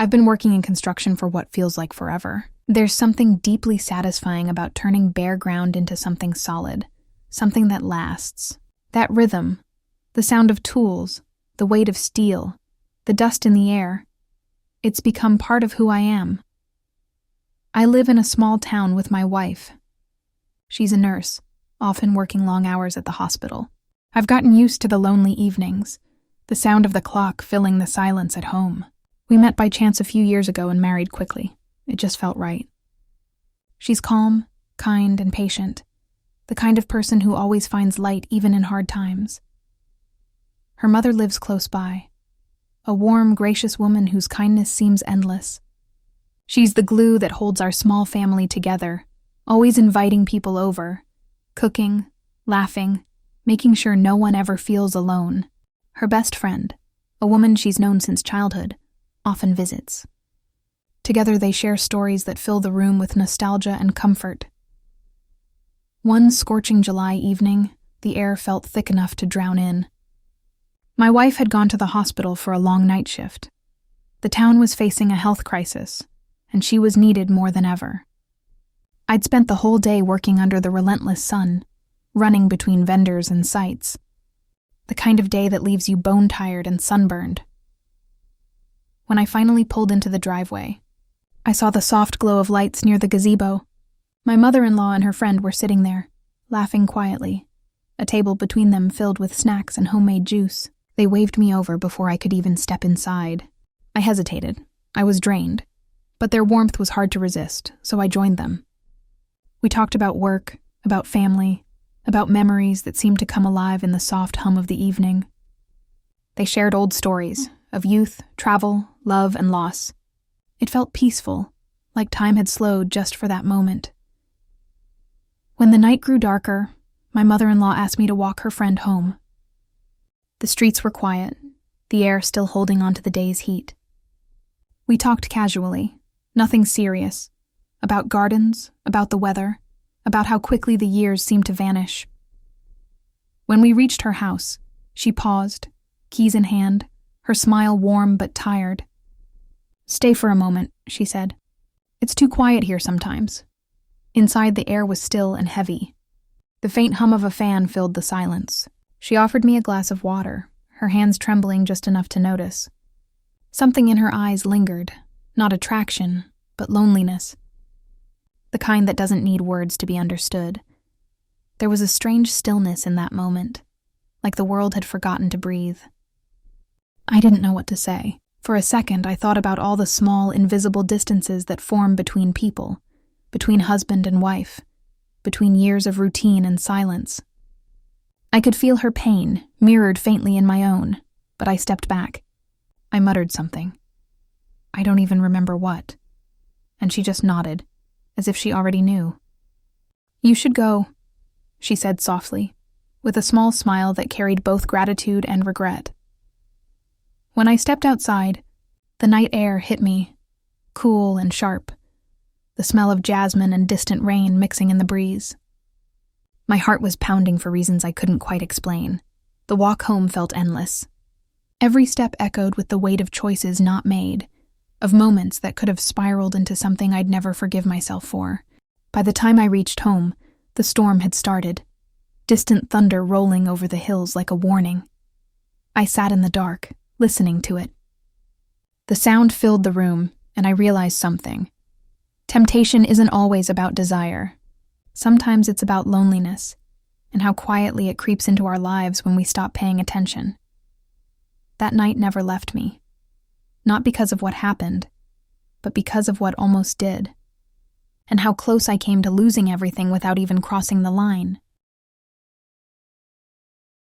I've been working in construction for what feels like forever. There's something deeply satisfying about turning bare ground into something solid, something that lasts. That rhythm, the sound of tools, the weight of steel, the dust in the air, it's become part of who I am. I live in a small town with my wife. She's a nurse, often working long hours at the hospital. I've gotten used to the lonely evenings, the sound of the clock filling the silence at home. We met by chance a few years ago and married quickly. It just felt right. She's calm, kind, and patient, the kind of person who always finds light even in hard times. Her mother lives close by, a warm, gracious woman whose kindness seems endless. She's the glue that holds our small family together, always inviting people over, cooking, laughing, making sure no one ever feels alone. Her best friend, a woman she's known since childhood, often visits. Together they share stories that fill the room with nostalgia and comfort. One scorching July evening, the air felt thick enough to drown in. My wife had gone to the hospital for a long night shift. The town was facing a health crisis, and she was needed more than ever. I'd spent the whole day working under the relentless sun, running between vendors and sites. The kind of day that leaves you bone-tired and sunburned. When I finally pulled into the driveway, I saw the soft glow of lights near the gazebo. My mother-in-law and her friend were sitting there, laughing quietly, a table between them filled with snacks and homemade juice. They waved me over before I could even step inside. I hesitated. I was drained. But their warmth was hard to resist, so I joined them. We talked about work, about family, about memories that seemed to come alive in the soft hum of the evening. They shared old stories of youth, travel, love, and loss. It felt peaceful, like time had slowed just for that moment. When the night grew darker, my mother-in-law asked me to walk her friend home. The streets were quiet, the air still holding on to the day's heat. We talked casually, nothing serious, about gardens, about the weather, about how quickly the years seemed to vanish. When we reached her house, she paused, keys in hand, her smile warm but tired. "Stay for a moment," she said. "It's too quiet here sometimes." Inside, the air was still and heavy. The faint hum of a fan filled the silence. She offered me a glass of water, her hands trembling just enough to notice. Something in her eyes lingered, not attraction, but loneliness. The kind that doesn't need words to be understood. There was a strange stillness in that moment, like the world had forgotten to breathe. I didn't know what to say. For a second, I thought about all the small, invisible distances that form between people, between husband and wife, between years of routine and silence. I could feel her pain, mirrored faintly in my own, but I stepped back. I muttered something. I don't even remember what. And she just nodded, as if she already knew. "You should go," she said softly, with a small smile that carried both gratitude and regret. When I stepped outside, the night air hit me, cool and sharp, the smell of jasmine and distant rain mixing in the breeze. My heart was pounding for reasons I couldn't quite explain. The walk home felt endless. Every step echoed with the weight of choices not made, of moments that could have spiraled into something I'd never forgive myself for. By the time I reached home, the storm had started, distant thunder rolling over the hills like a warning. I sat in the dark, listening to it. The sound filled the room, and I realized something. Temptation isn't always about desire. Sometimes it's about loneliness, and how quietly it creeps into our lives when we stop paying attention. That night never left me. Not because of what happened, but because of what almost did, and how close I came to losing everything without even crossing the line.